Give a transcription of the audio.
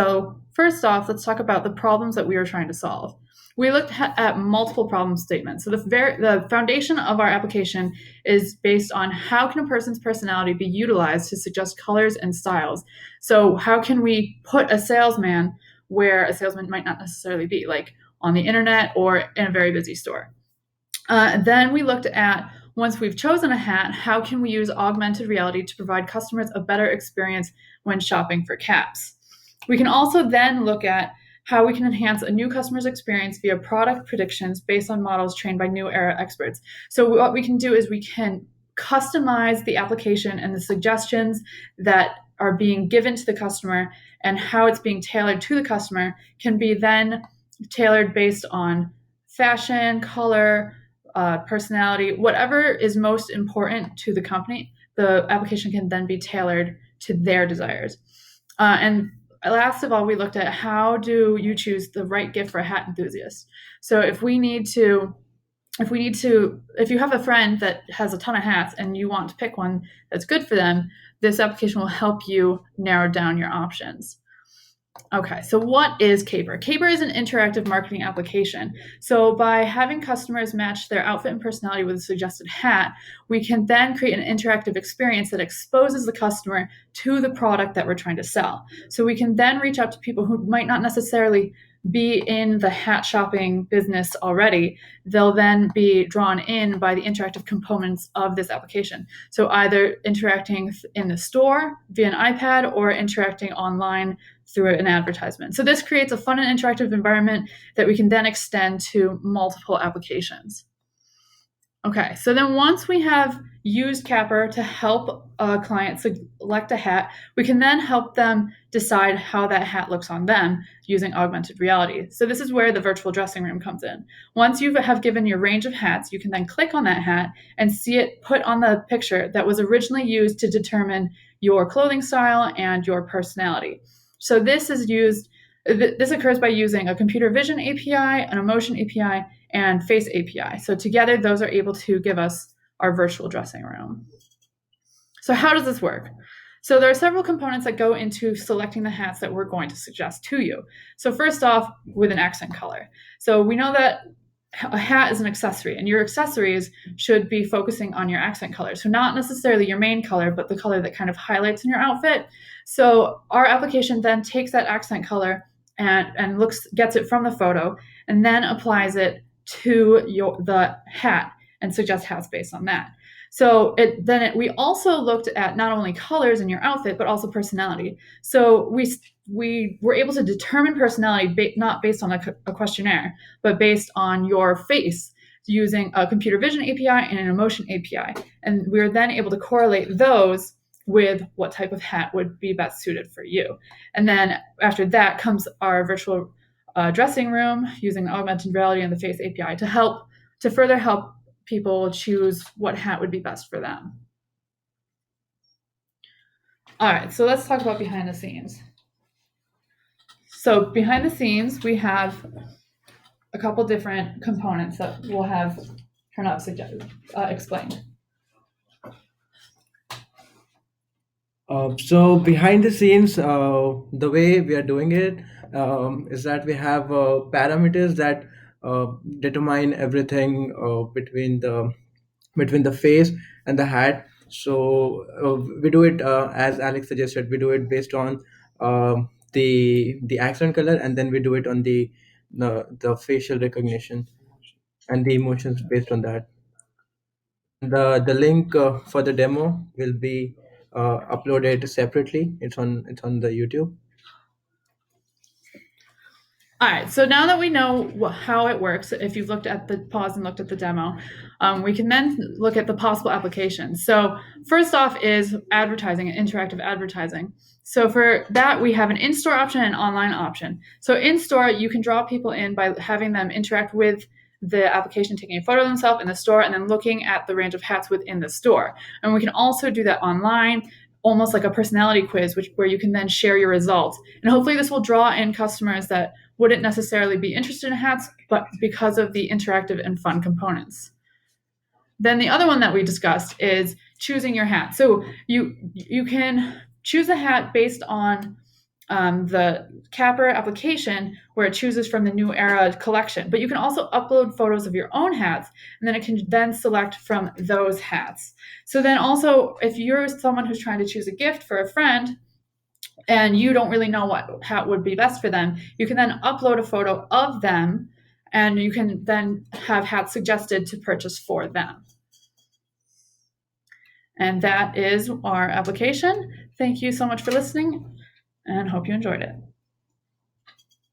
So first off, let's talk about the problems that we were trying to solve. We looked at multiple problem statements. So the foundation of our application is based on how can a person's personality be utilized to suggest colors and styles. So how can we put a salesman where a salesman might not necessarily be, like on the internet or in a very busy store. Then we looked at, once we've chosen a hat, how can we use augmented reality to provide customers a better experience when shopping for caps. We can also then look at how we can enhance a new customer's experience via product predictions based on models trained by new Era experts. So what we can do is we can customize the application and the suggestions that are being given to the customer, and how it's being tailored to the customer can be then tailored based on fashion, color, personality, whatever is most important to the company. The application can then be tailored to their desires. And last of all, we looked at how do you choose the right gift for a hat enthusiast. So if you have a friend that has a ton of hats and you want to pick one that's good for them, this application will help you narrow down your options. Okay, so what is Caper? Caper is an interactive marketing application. So by having customers match their outfit and personality with a suggested hat, we can then create an interactive experience that exposes the customer to the product that we're trying to sell. So we can then reach out to people who might not necessarily be in the hat shopping business already. They'll then be drawn in by the interactive components of this application. So either interacting in the store via an iPad or interacting online through an advertisement. So this creates a fun and interactive environment that we can then extend to multiple applications. Okay, so then once we have used Capper to help a client select a hat, we can then help them decide how that hat looks on them using augmented reality. So this is where the virtual dressing room comes in. Once you have given your range of hats, you can then click on that hat and see it put on the picture that was originally used to determine your clothing style and your personality. So this occurs by using a computer vision API, an emotion API, and face API. So together, those are able to give us our virtual dressing room. So how does this work? So there are several components that go into selecting the hats that we're going to suggest to you. So first off, with an accent color. So we know that a hat is an accessory, and your accessories should be focusing on your accent color. So not necessarily your main color, but the color that kind of highlights in your outfit. So our application then takes that accent color and gets it from the photo, and then applies it to the hat and suggests hats based on that. So we also looked at not only colors in your outfit, but also personality. So we were able to determine personality not based on a questionnaire, but based on your face using a computer vision API and an emotion API. And we were then able to correlate those with what type of hat would be best suited for you. And then after that comes our virtual dressing room using augmented reality and the face API to further help people choose what hat would be best for them. All right, so let's talk about behind the scenes. So behind the scenes, we have a couple different components that we'll have Pranav explained. So behind the scenes, the way we are doing it is that we have parameters that determine everything between the face and the hat. So we do it as Alex suggested. We do it based on the accent color, and then we do it on the facial recognition and the emotions based on that. The link for the demo will be uploaded separately. It's on the YouTube. All right, so now that we know how it works, if you've looked at the pause and looked at the demo, we can then look at the possible applications. So first off is advertising and interactive advertising. So for that, we have an in-store option and an online option. So in-store, you can draw people in by having them interact with the application, taking a photo of themselves in the store and then looking at the range of hats within the store. And we can also do that online, almost like a personality quiz, where you can then share your results. And hopefully this will draw in customers that wouldn't necessarily be interested in hats, but because of the interactive and fun components. Then the other one that we discussed is choosing your hat. So you can choose a hat based on the Capper application where it chooses from the new Era collection. But you can also upload photos of your own hats, and then it can then select from those hats. So then also, if you're someone who's trying to choose a gift for a friend, and you don't really know what hat would be best for them, you can then upload a photo of them, and you can then have hats suggested to purchase for them. And that is our application. Thank you so much for listening, and hope you enjoyed it.